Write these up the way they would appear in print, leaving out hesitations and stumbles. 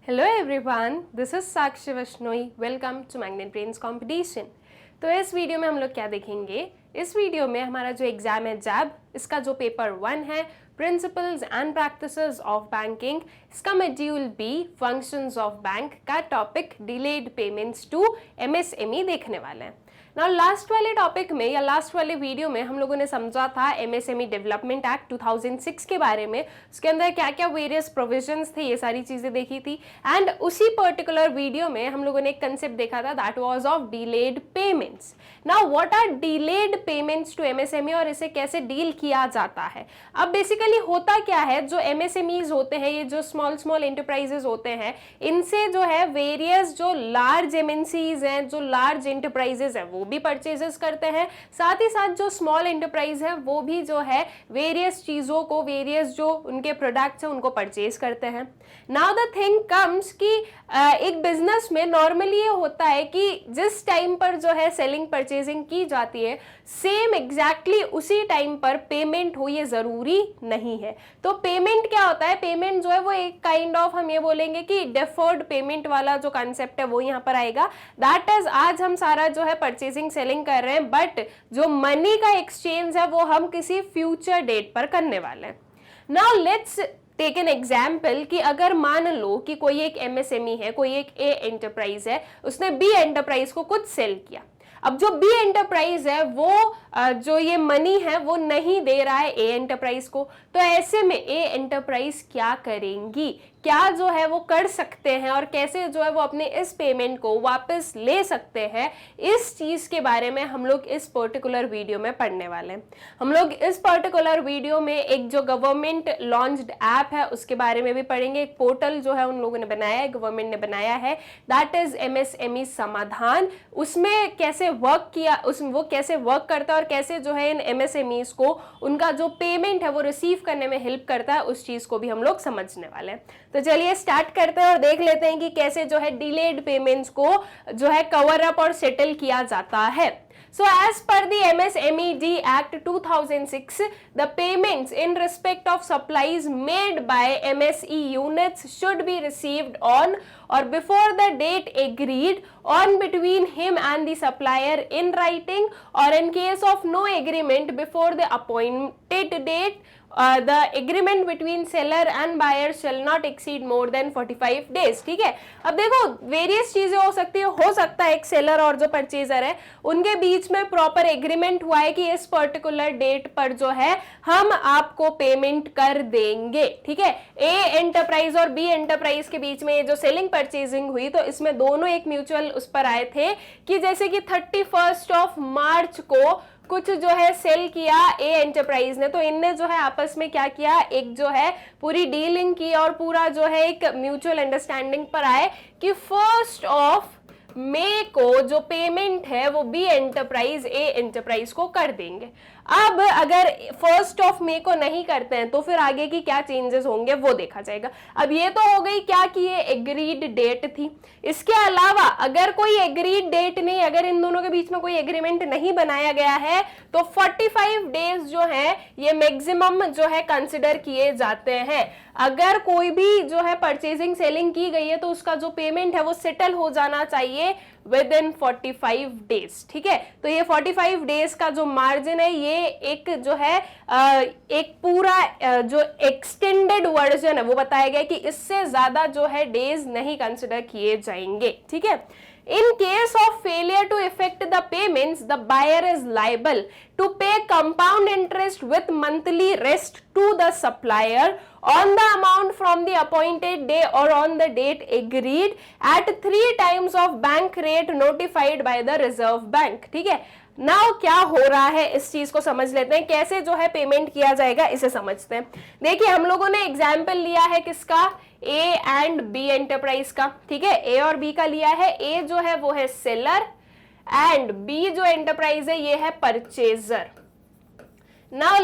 Hello everyone, this is Sakshi Vaishnoi. Welcome to Magnet Brains competition. तो इस video में हम लोग क्या देखेंगे, इस वीडियो में हमारा जो एग्जाम है जैब, इसका जो पेपर 1 है principles and practices of banking, इसका module B functions of bank का topic delayed payments to MSME देखने वाले हैं। नाउ लास्ट वाले टॉपिक में या लास्ट वाले वीडियो में हम लोगों ने समझा था एमएसएमई डेवलपमेंट एक्ट 2006 के बारे में, उसके अंदर क्या क्या वेरियस प्रोविजंस थे, ये सारी चीजें देखी थी। एंड उसी पर्टिकुलर वीडियो में हम लोगों ने एक कंसेप्ट देखा था, that was of delayed payments. Now what are delayed payments to MSME और इसे कैसे डील किया जाता है। अब बेसिकली होता क्या है, जो एमएसएमईज होते हैं, ये जो स्मॉल एंटरप्राइजेस होते हैं, इनसे जो है वेरियस जो लार्ज एमएनसीज हैं, जो लार्ज एंटरप्राइजेस हैं, वो भी परचेजेस करते हैं। साथ ही साथ जो स्मॉल एंटरप्राइज है वो भी जो है वेरियस चीजों को, वेरियस जो उनके प्रोडक्ट्स हैं उनको परचेज करते हैं। नाउ द थिंग कम्स कि एक बिजनेस में नॉर्मली ये होता है कि जिस टाइम पर जो है सेलिंग परचेजिंग की जाती है, सेम एग्जैक्टली उसी टाइम पर पेमेंट हो ये जरूरी नहीं है। तो पेमेंट क्या होता है, पेमेंट जो है वो एक काइंड ऑफ, हम ये बोलेंगे कि डेफर्ड पेमेंट वाला जो कंसेप्ट है वो यहाँ पर आएगा। दैट इज, आज हम सारा जो है परचेजिंग सेलिंग कर रहे हैं, बट जो मनी का एक्सचेंज है वो हम किसी फ्यूचर डेट पर करने वाले हैं। Now let's take an example कि अगर मान लो कि कोई एक एमएसएमई है, कोई एक ए एंटरप्राइज है, उसने बी एंटरप्राइज को कुछ सेल किया। अब जो बी एंटरप्राइज है वो जो ये मनी है वो नहीं दे रहा है ए एंटरप्राइज को, तो ऐसे में ए एंटरप्राइज क्या करेंगी, क्या जो है वो कर सकते हैं और कैसे जो है वो अपने इस पेमेंट को वापस ले सकते हैं, इस चीज के बारे में हम लोग इस पर्टिकुलर वीडियो में पढ़ने वाले हैं। हम लोग इस पर्टिकुलर वीडियो में एक जो गवर्नमेंट लॉन्च्ड ऐप है उसके बारे में भी पढ़ेंगे। एक पोर्टल जो है उन लोगों ने बनाया है, गवर्नमेंट ने बनाया है, दैट इज एमएसएमई समाधान। उसमें कैसे वर्क किया, उसमें वो कैसे वर्क करता है और कैसे जो है इन एमएसएमईज को उनका जो पेमेंट है वो रिसीव करने में हेल्प करता है, उस चीज को भी हम लोग समझने वाले हैं। तो चलिए स्टार्ट करते हैं और देख लेते हैं कि कैसे जो है डिलेड पेमेंट्स को जो है कवर अप और सेटल किया जाता है। So as per the MSMED Act 2006, the payments in respect of supplies made by MSE units should be received on or before the date agreed on between him and the supplier in writing, or in case of no agreement before the appointed date, the agreement between seller and buyer shall not exceed more than 45 days। ठीक है, अब देखो various चीजें हो सकती है, हो सकता है एक सेलर और जो परचेजर है उनके बीच में प्रॉपर एग्रीमेंट हुआ है कि इस पर्टिकुलर डेट पर जो है हम आपको पेमेंट कर देंगे। ठीक है, ए एंटरप्राइज और बी एंटरप्राइज के बीच में ये जो सेलिंग परचेजिंग हुई, तो इसमें दोनों एक म्यूचुअल उस पर आए थे कि जैसे कि 31 मार्च को कुछ जो है सेल किया ए एंटरप्राइज ने, तो इनने जो है आपस में क्या किया, एक जो है पूरी डीलिंग की और पूरा जो है एक म्यूचुअल अंडरस्टैंडिंग पर आए कि 1 मई को जो पेमेंट है वो बी एंटरप्राइज ए एंटरप्राइज को कर देंगे। अब अगर 1 मई को नहीं करते हैं तो फिर आगे की क्या चेंजेस होंगे वो देखा जाएगा। अब ये तो हो गई क्या कि ये एग्रीड डेट थी। इसके अलावा अगर कोई एग्रीड डेट नहीं, अगर इन दोनों के बीच में कोई एग्रीमेंट नहीं बनाया गया है, तो 45 डेज जो है ये मैक्सिमम जो है कंसिडर किए जाते हैं। अगर कोई भी जो है परचेजिंग सेलिंग की गई है तो उसका जो पेमेंट है वो सेटल हो जाना चाहिए विद इन 45 डेज। ठीक है, तो ये 45 डेज का जो मार्जिन है ये एक जो है एक पूरा जो एक्सटेंडेड वर्जन है वो बताया गया कि इससे ज्यादा जो है डेज नहीं कंसिडर किए जाएंगे। ठीक है, in case of failure to effect the payments, the buyer is liable to pay compound interest with monthly rest to the supplier on the amount from the appointed day or on the date agreed at 3 times of bank rate notified by the Reserve Bank। ठीक है, now क्या हो रहा है इस चीज को समझ लेते हैं, कैसे जो है पेमेंट किया जाएगा इसे समझते हैं। देखिए हम लोगों ने एग्जाम्पल लिया है किसका, ए एंड बी एंटरप्राइज का। ठीक है, ए और बी का लिया है। ए जो है वो है सेलर एंड बी जो एंटरप्राइज है ये है purchaser. Now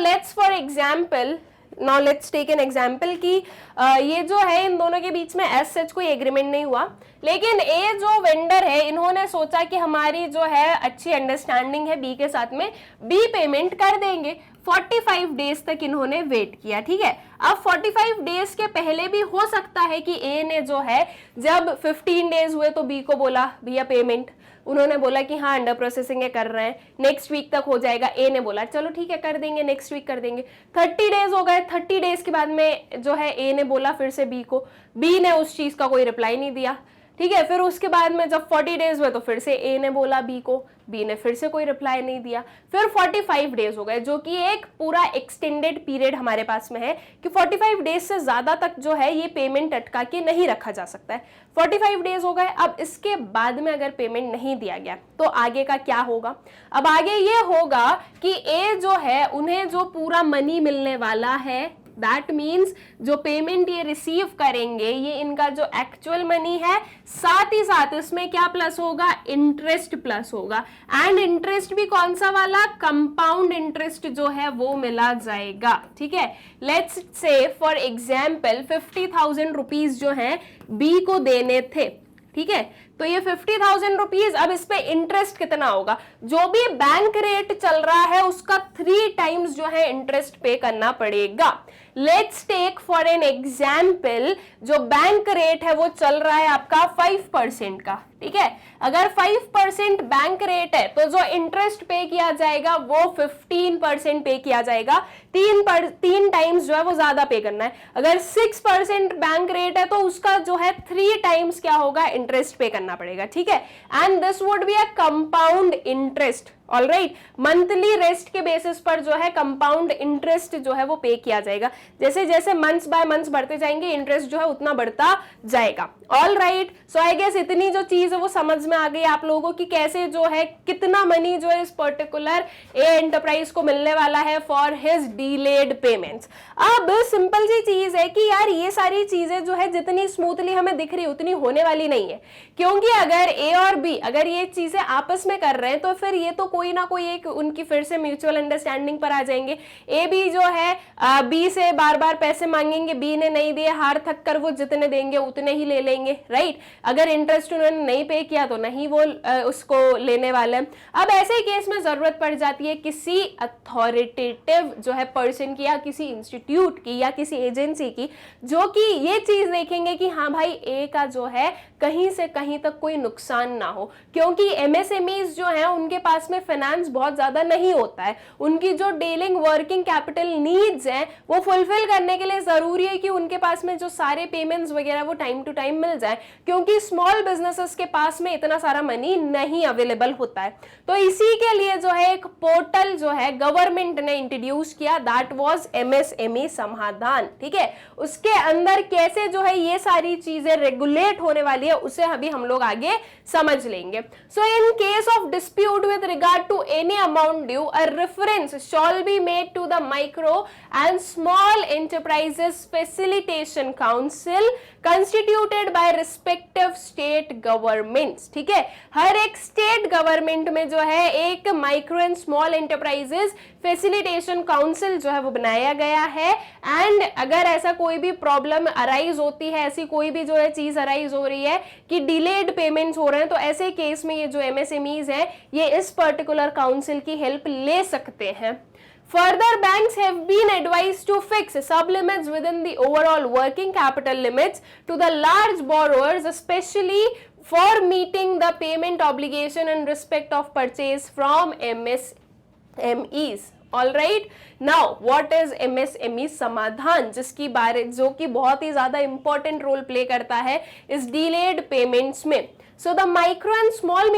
let's take an example कि ये जो है इन दोनों के बीच में एज सच कोई एग्रीमेंट नहीं हुआ, लेकिन ए जो वेंडर है इन्होंने सोचा कि हमारी जो है अच्छी अंडरस्टैंडिंग है बी के साथ में, बी पेमेंट कर देंगे। 45 डेज तक इन्होंने वेट किया। ठीक है, अब 45 डेज के पहले भी हो सकता है कि ए ने जो है जब 15 डेज हुए तो बी को बोला भैया पेमेंट, उन्होंने बोला कि हाँ अंडर प्रोसेसिंग है, कर रहे हैं, नेक्स्ट वीक तक हो जाएगा, ए ने बोला चलो ठीक है कर देंगे, नेक्स्ट वीक कर देंगे। 30 डेज हो गए, 30 डेज के बाद में जो है ए ने बोला फिर से बी को, बी ने उस चीज का कोई रिप्लाई नहीं दिया, ठीक है। फिर उसके बाद में जब 40 डेज हुए तो फिर से ए ने बोला बी को, बी ने फिर से कोई रिप्लाई नहीं दिया। फिर 45 डेज हो गए, जो कि एक पूरा एक्सटेंडेड पीरियड हमारे पास में है कि 45 डेज से ज्यादा तक जो है ये पेमेंट अटका के नहीं रखा जा सकता है। 45 डेज हो गए, अब इसके बाद में अगर पेमेंट नहीं दिया गया तो आगे का क्या होगा? अब आगे ये होगा कि ए जो है उन्हें जो पूरा मनी मिलने वाला है, दैट मीन्स जो पेमेंट ये रिसीव करेंगे ये इनका जो एक्चुअल मनी है, साथ ही साथ इसमें क्या प्लस होगा? इंटरेस्ट प्लस होगा। एंड इंटरेस्ट भी कौन सा वाला? कंपाउंड इंटरेस्ट जो है वो मिला जाएगा, ठीक है। Let's say for example 50,000 rupees जो है बी को देने थे, ठीक है, तो ये 50,000 रुपीज, अब इस पे इंटरेस्ट कितना होगा? जो भी बैंक रेट चल रहा है उसका 3 टाइम्स जो है इंटरेस्ट पे करना पड़ेगा। Let's take for an example जो बैंक रेट है वो चल रहा है आपका 5% का, ठीक है। अगर 5% बैंक रेट है तो जो इंटरेस्ट पे किया जाएगा वो 15% पे किया जाएगा, 3 टाइम्स जो है वो ज्यादा पे करना है। अगर 6% बैंक रेट है तो उसका जो है 3 टाइम्स क्या होगा? इंटरेस्ट पे करना पड़ेगा, ठीक है। And this would be a compound interest, alright. Monthly rest के बेसिस पर जो है कंपाउंड इंटरेस्ट जो है वो पे किया जाएगा। जैसे जैसे मंथ्स बाय मंथ्स बढ़ते जाएंगे इंटरेस्ट जो है उतना बढ़ता जाएगा, ऑलराइट। सो आई गेस इतनी जो चीज है वो समझ में आ गई आप लोगों की, कैसे जो है कितना मनी जो है इस पर्टिकुलर ए एंटरप्राइज को मिलने वाला है फॉर हिज डिलेड पेमेंट्स। अब सिंपल सी चीज है कि यार ये सारी चीजें जो है जितनी स्मूथली हमें दिख रही उतनी होने वाली नहीं है, क्योंकि अगर ए और बी अगर ये चीजें आपस में कर रहे हैं तो फिर ये तो कोई ना कोई एक उनकी फिर से म्यूचुअल अंडरस्टैंडिंग पर आ जाएंगे। ए बी जो है बी से बार बार पैसे मांगेंगे, बी ने नहीं दिए, हार थक कर वो जितने देंगे उतने ही ले लेंगे, राइट। अगर इंटरेस्ट उन्होंने नहीं पे किया तो नहीं वो उसको लेने वाले। अब ऐसे केस में जरूरत पड़ जाती है किसी अथॉरिटेटिव जो है पर्सन की या किसी इंस्टीट्यूट की या किसी एजेंसी की, जो कि ये चीज देखेंगे कि हाँ भाई ए का जो है कहीं से कहीं तक कोई नुकसान ना हो, क्योंकि एमएसएमईज जो है उनके पास में फाइनेंस बहुत ज्यादा नहीं होता है। उनकी जो डेलिंग वर्किंग कैपिटल नीड्स हैं वो फुलफिल करने के लिए जरूरी है कि उनके पास में जो सारे पेमेंट्स वगैरह वो टाइम टू टाइम मिल जाए, क्योंकि स्मॉल बिजनेसेस के पास में इतना सारा मनी नहीं अवेलेबल होता है। तो इसी के लिए जो है एक पोर्टल जो है गवर्नमेंट ने इंट्रोड्यूस किया, दैट वाज एमएसएमई समाधान, ठीक है। उसके अंदर कैसे जो है ये सारी चीजें रेगुलेट होने वाली है उसे अभी हम लोग आगे समझ लेंगे। So in case of dispute with regard to any amount due, a reference shall be made to the micro and small enterprises facilitation council constituted by respective state governments, ठीक है। हर एक स्टेट गवर्नमेंट में जो है एक micro and small enterprises facilitation council जो है वो बनाया गया है। एंड अगर ऐसा कोई भी प्रॉब्लम अराइज होती है, ऐसी कोई भी जो है चीज अराइज हो रही है कि डिलेड पेमेंट्स हो रहे हैं, तो ऐसे केस में ये जो एमएसएमईज है ये इस पर्टिकुलर काउंसिल की हेल्प ले सकते हैं। Further, banks have been advised to fix sublimits within the overall working capital limits to the large borrowers, especially for meeting the payment obligation in respect of purchase from MSMEs. Alright, now what is MSME समाधान, जिसकी बारे जो कि बहुत ही ज्यादा important role play करता है इस डिलेड पेमेंट्स में। So the Micro and Small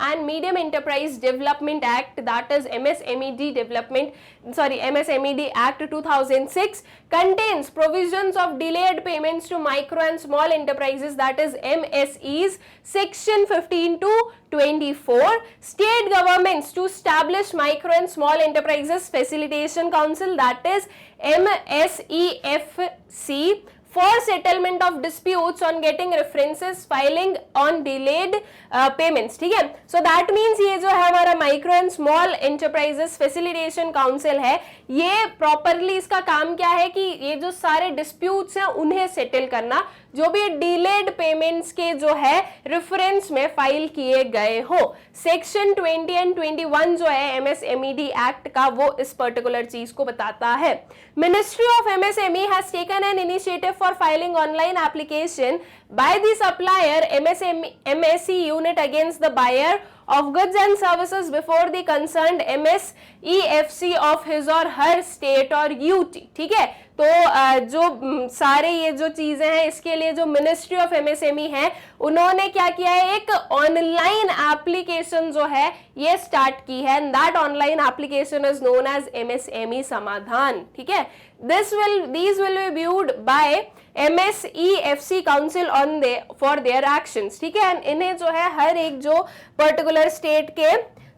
and Medium Enterprise Development Act, that is MSMED Act 2006, contains provisions of delayed payments to micro and small enterprises, that is MSEs, section 15 to 24. State governments to establish Micro and Small Enterprises Facilitation Council, that is MSEFC, for settlement of disputes on getting references filing on delayed payments, ठीक है। So that means ये जो है हमारा micro and small enterprises facilitation council है, ये properly इसका काम क्या है कि ये जो सारे डिस्प्यूट्स हैं उन्हें सेटल करना, जो भी डिलेड पेमेंट्स के जो है रेफरेंस में फाइल किए गए हो। सेक्शन 20 एंड 21 जो है MSMED एक्ट का वो इस पर्टिकुलर चीज को बताता है। Ministry of MSME has taken an initiative for filing online application by the supplier MSE unit against the buyer of goods and services before the concerned MSEFC of his or her state or UT। ठीक है, तो जो सारे ये जो चीजें हैं इसके लिए जो मिनिस्ट्री ऑफ MSME है उन्होंने क्या किया है, एक ऑनलाइन एप्लीकेशन जो है ये स्टार्ट की है। That online application is known as MSME Samadhaan. ठीक है, these will be viewed by MSEFC council on for their actions. ठीक है, इन्हें जो है हर एक जो पर्टिकुलर स्टेट के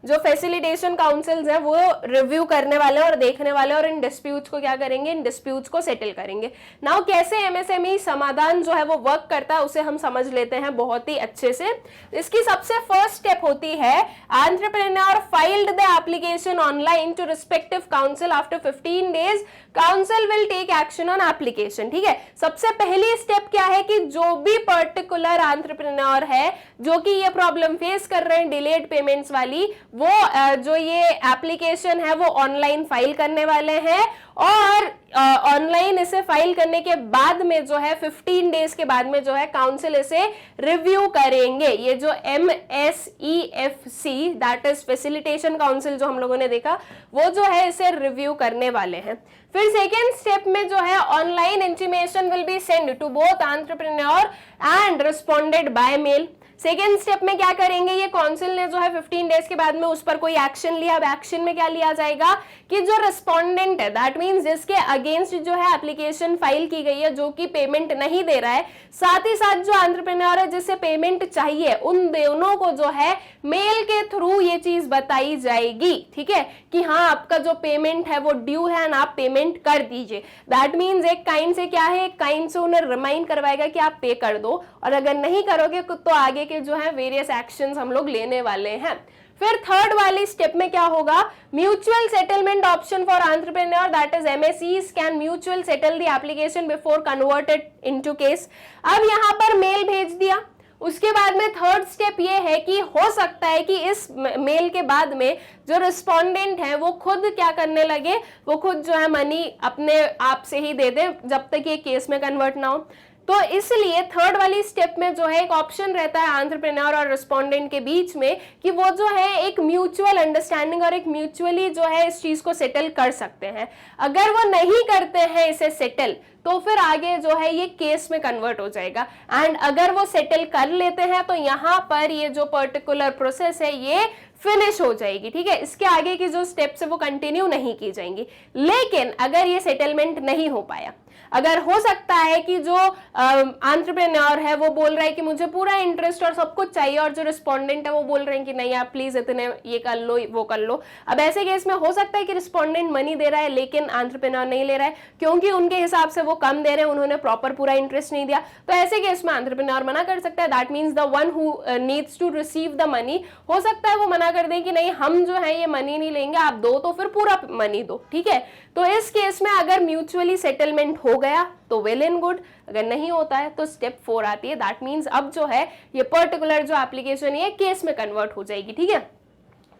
जो फैसिलिटेशन काउंसिल्स हैं वो रिव्यू करने वाले और देखने वाले और इन डिस्प्यूट्स को क्या करेंगे, इन डिस्प्यूट्स को सेटल करेंगे। नाउ कैसे MSME समाधान जो है वो वर्क करता है उसे हम समझ लेते हैं बहुत ही अच्छे से। इसकी सबसे फर्स्ट स्टेप होती है entrepreneur filed the application online to respective council after 15 days council will take action on application. ठीक है, सबसे पहली स्टेप क्या है कि जो भी पर्टिकुलर एंटरप्रेन्योर है जो कि ये प्रॉब्लम फेस कर रहे हैं डिलेड पेमेंट्स वाली, वो जो ये एप्लीकेशन है वो ऑनलाइन फाइल करने वाले हैं और ऑनलाइन इसे फाइल करने के बाद में जो है 15 डेज के बाद में जो है काउंसिल इसे रिव्यू करेंगे। ये जो MSEFC that is facilitation council जो हम लोगों ने देखा वो जो है इसे रिव्यू करने वाले हैं। फिर सेकेंड स्टेप में जो है online intimation will be send to both entrepreneur and responded by mail. Second step में क्या करेंगे, ये काउंसिल ने जो है 15 डेज के बाद में उस पर कोई एक्शन लिया। अब एक्शन में क्या लिया जाएगा कि जो रिस्पोंडेंट है दैट मींस जिसके अगेंस्ट जो है एप्लीकेशन फाइल की गई है जो कि पेमेंट नहीं दे रहा है, साथ ही साथ जो एंटरप्रेन्योर है जिसे पेमेंट चाहिए, उन दोनों को जो है मेल के थ्रू ये चीज बताई जाएगी। ठीक है, कि हाँ आपका जो पेमेंट है वो ड्यू है ना, आप पेमेंट कर दीजिए। दैट मींस एक काइंड से क्या है, एक काइंड से उन्हें रिमाइंड करवाएगा कि आप पे कर दो, और अगर नहीं करोगे तो आगे के जो है वेरियस एक्शंस हम लोग लेने वाले हैं। फिर थर्ड वाली स्टेप में क्या होगा, mutual settlement option for entrepreneur that is MSEs can mutual settle the application before converted into case. अब यहाँ पर मेल भेज दिया, उसके बाद में थर्ड स्टेप ये है कि हो सकता है कि इस मेल के बाद में जो रिस्पोंडेंट है वो खुद क्या करने लगे, वो खुद जो है मनी अपने आप से ही दे दे जब तक ये केस में कन्वर्ट ना हो। तो इसलिए थर्ड वाली स्टेप में जो है एक ऑप्शन रहता है एंटरप्रेन्योर और रिस्पोंडेंट के बीच में कि वो जो है एक म्यूचुअल अंडरस्टैंडिंग और एक म्यूचुअली जो है इस चीज को सेटल कर सकते हैं। अगर वो नहीं करते हैं इसे सेटल तो फिर आगे जो है ये केस में कन्वर्ट हो जाएगा, एंड अगर वो सेटल कर लेते हैं तो यहाँ पर ये जो पर्टिकुलर प्रोसेस है ये फिनिश हो जाएगी। ठीक है, इसके आगे की जो स्टेप्स है वो कंटिन्यू नहीं की जाएंगी। लेकिन अगर ये सेटलमेंट नहीं हो पाया, अगर हो सकता है कि जो एंटरप्रेन्योर है वो बोल रहा है कि मुझे पूरा इंटरेस्ट और सब कुछ चाहिए, और जो रिस्पोंडेंट है वो बोल रहे हैं कि नहीं आप प्लीज इतने ये कर लो वो कर लो। अब ऐसे केस में हो सकता है कि रिस्पोंडेंट मनी दे रहा है लेकिन एंटरप्रेन्योर नहीं ले रहा है, क्योंकि उनके हिसाब से वो कम दे रहे हैं, उन्होंने प्रॉपर पूरा इंटरेस्ट नहीं दिया। तो ऐसे केस में एंटरप्रेन्योर मना कर सकता है। That means the one who needs to receive the money, हो सकता है वो मना कर दें कि नहीं हम जो है ये मनी नहीं लेंगे, आप दो तो फिर पूरा मनी दो। ठीक है, तो इस केस में अगर म्यूचुअली सेटलमेंट हो गया तो वेल एंड गुड, अगर नहीं होता है तो स्टेप 4 आती है। दैट मीन्स अब जो है ये पर्टिकुलर जो एप्लीकेशन है केस में कन्वर्ट हो जाएगी। ठीक है,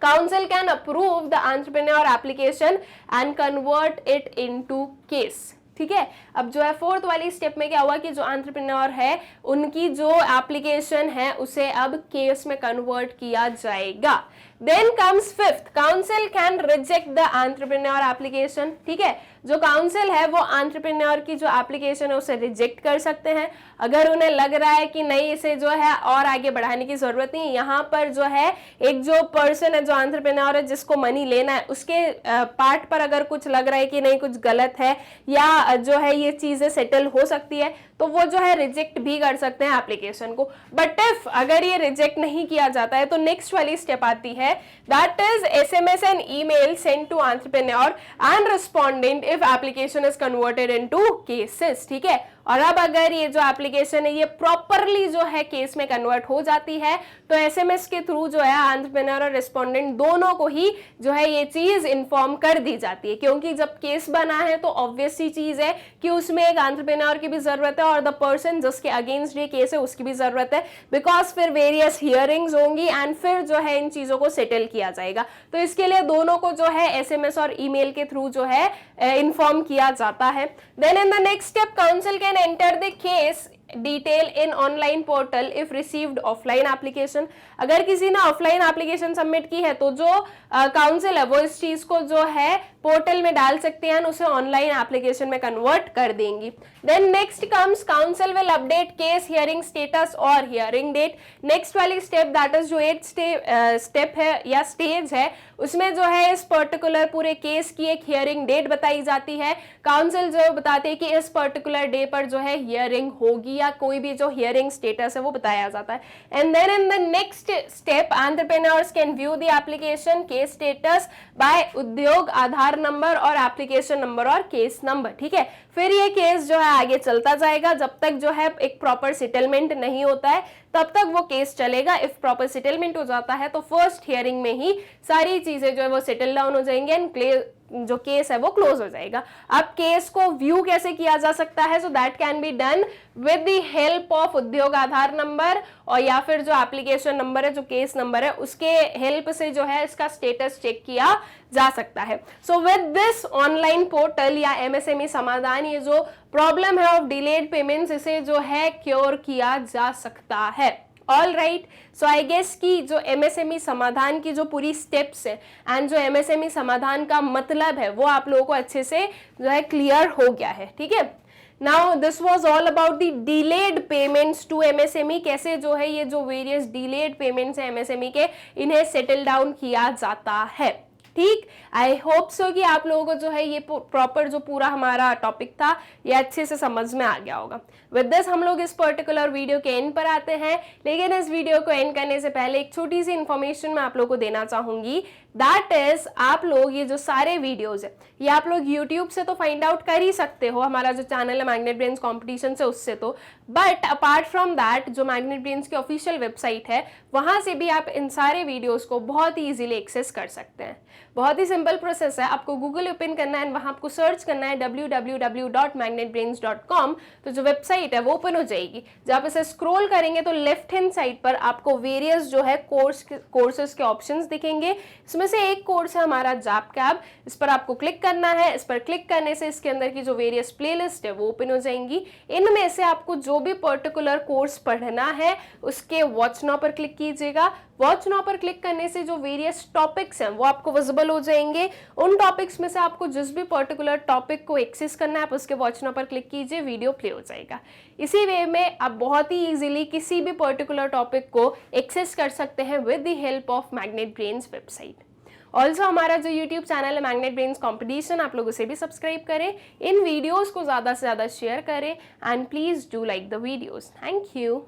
council can approve the entrepreneur application and convert it into case. ठीक है, अब जो है फोर्थ वाली स्टेप में क्या हुआ कि जो एंटरप्रेन्योर है उनकी जो एप्लीकेशन है उसे अब केस में कन्वर्ट किया जाएगा। Then comes fifth, council can reject the entrepreneur application. ठीक है, जो काउंसिल है वो एंटरप्रेन्योर की जो एप्लीकेशन है उसे रिजेक्ट कर सकते हैं अगर उन्हें लग रहा है कि नहीं इसे जो है और आगे बढ़ाने की जरूरत नहीं। यहाँ पर जो है एक जो पर्सन है जो एंटरप्रेन्योर है जिसको मनी लेना है उसके पार्ट पर अगर कुछ लग रहा है कि नहीं कुछ गलत है या जो है ये चीजें सेटल हो सकती है तो वो जो है रिजेक्ट भी कर सकते हैं एप्लीकेशन को। बट इफ अगर ये रिजेक्ट नहीं किया जाता है तो नेक्स्ट वाली स्टेप आती है, that is SMS and email send to entrepreneur and respondent if application is converted into cases. ठीक है, और अब अगर ये जो एप्लीकेशन है ये प्रॉपरली जो है केस में कन्वर्ट हो जाती है तो एसएमएस के थ्रू जो है एंटरप्रेन्योर और रिस्पोंडेंट दोनों को ही जो है ये चीज इन्फॉर्म कर दी जाती है, क्योंकि जब केस बना है तो ऑब्वियस सी चीज है कि उसमें एक एंटरप्रेन्योर की भी जरूरत है और द पर्सन जिसके अगेंस्ट ये केस है उसकी भी जरूरत है, बिकॉज फिर वेरियस हियरिंग्स होंगी एंड फिर जो है इन चीजों को सेटल किया जाएगा। तो इसके लिए दोनों को जो है एसएमएस और ईमेल के थ्रू जो है इन्फॉर्म किया जाता है। Then in the next step council can enter the case detail in online portal if received offline application. अगर किसी ने ऑफलाइन एप्लीकेशन सबमिट की है तो जो काउंसिल है वो इस चीज को जो है पोर्टल में डाल सकते हैं, उसे ऑनलाइन एप्लीकेशन में कन्वर्ट कर देंगी। Then next comes council will update case hearing status और हियरिंग डेट। नेक्स्ट वाली स्टेप दैट इज जो 8th स्टेप है या स्टेज है उसमें जो है इस पर्टिकुलर पूरे केस की एक हियरिंग डेट बताई जाती है। काउंसिल जो बताते हैं कि इस पर्टिकुलर डे पर जो है हियरिंग होगी या कोई भी जो हियरिंग स्टेटस है वो बताया जाता है। And then in the next step entrepreneurs can view the application case status by Udyog Aadhaar number और एप्लीकेशन नंबर और केस नंबर। ठीक है, फिर ये केस जो है आगे चलता जाएगा जब तक जो है एक प्रॉपर सेटलमेंट नहीं होता है तब तक वो केस चलेगा। इफ प्रॉपर सेटलमेंट हो जाता है तो फर्स्ट हियरिंग में ही सारी चीजें जो है वो सेटल डाउन हो जाएंगे एंड जो केस है वो क्लोज हो जाएगा। अब केस को व्यू कैसे किया जा सकता है? So that can be done with the help of उद्योग आधार नंबर और या फिर जो एप्लीकेशन नंबर है, जो केस नंबर है, उसके हेल्प से जो है इसका स्टेटस चेक किया जा सकता है। So with this online portal या एमएसएमई समाधान ये जो प्रॉब्लम है ऑफ डिलेड पेमेंट्स इसे जो है क्योर किया जा सकता है। All right, so I guess कि जो एमएसएमई समाधान की जो पूरी स्टेप्स है एंड जो एमएसएमई समाधान का मतलब है वो आप लोगों को अच्छे से जो है क्लियर हो गया है। ठीक है, now this was all about the delayed payments to MSME, कैसे जो है ये जो वेरियस डिलेड पेमेंट्स है एमएसएमई के इन्हें सेटल डाउन किया जाता है। ठीक, आई होप सो कि आप लोगों को जो है ये प्रॉपर जो पूरा हमारा टॉपिक था ये अच्छे से समझ में आ गया होगा। विद दिस हम लोग इस पर्टिकुलर वीडियो के एंड पर आते हैं, लेकिन इस वीडियो को एंड करने से पहले एक छोटी सी इंफॉर्मेशन मैं आप लोगों को देना चाहूंगी। दैट इज आप लोग ये जो सारे वीडियोज है ये आप लोग यूट्यूब से तो फाइंड आउट कर ही सकते हो, हमारा जो चैनल है मैग्नेट ब्रेन्स कॉम्पिटिशन से उससे तो, बट अपार्ट फ्रॉम दैट जो मैग्नेट ब्रेन्स की ऑफिशियल वेबसाइट है वहां से भी आप इन सारे वीडियोज को बहुत ही इजीली एक्सेस कर सकते हैं। बहुत ही सिंपल प्रोसेस है, आपको गूगल ओपन करना है, वहां आपको सर्च करना है www.magnetbrains.com, तो जो वेबसाइट है वो ओपन हो जाएगी। जब आप इसे स्क्रॉल करेंगे तो लेफ्ट हैंड साइड पर आपको वेरियस जो है कोर्सेज के ऑप्शंस दिखेंगे। इसमें से एक कोर्स है हमारा जैपकैब, इस पर आपको क्लिक करना है। इस पर क्लिक करने से इसके अंदर की जो वेरियस प्लेलिस्ट है वो ओपन हो जाएंगी। इनमें से आपको जो भी पर्टिकुलर कोर्स पढ़ना है उसके वॉच नाउ पर क्लिक कीजिएगा। वॉच नाउ पर क्लिक करने से जो वेरियस टॉपिक्स हैं वो आपको विजिबल हो जाएंगे। उन टॉपिक्स में से आपको जिस भी पर्टिकुलर टॉपिक को एक्सेस करना है आप उसके वॉच नाउ पर क्लिक कीजिए, वीडियो प्ले हो जाएगा। इसी वे में आप बहुत ही इजीली किसी भी पर्टिकुलर टॉपिक को एक्सेस कर सकते हैं with the help of magnet brains website. Also हमारा जो यूट्यूब चैनल है मैग्नेट ब्रेन्स कॉम्पिटिशन, आप लोग उसे भी सब्सक्राइब करें, इन वीडियोस को ज़्यादा से ज़्यादा शेयर करें and please do like the videos. Thank you.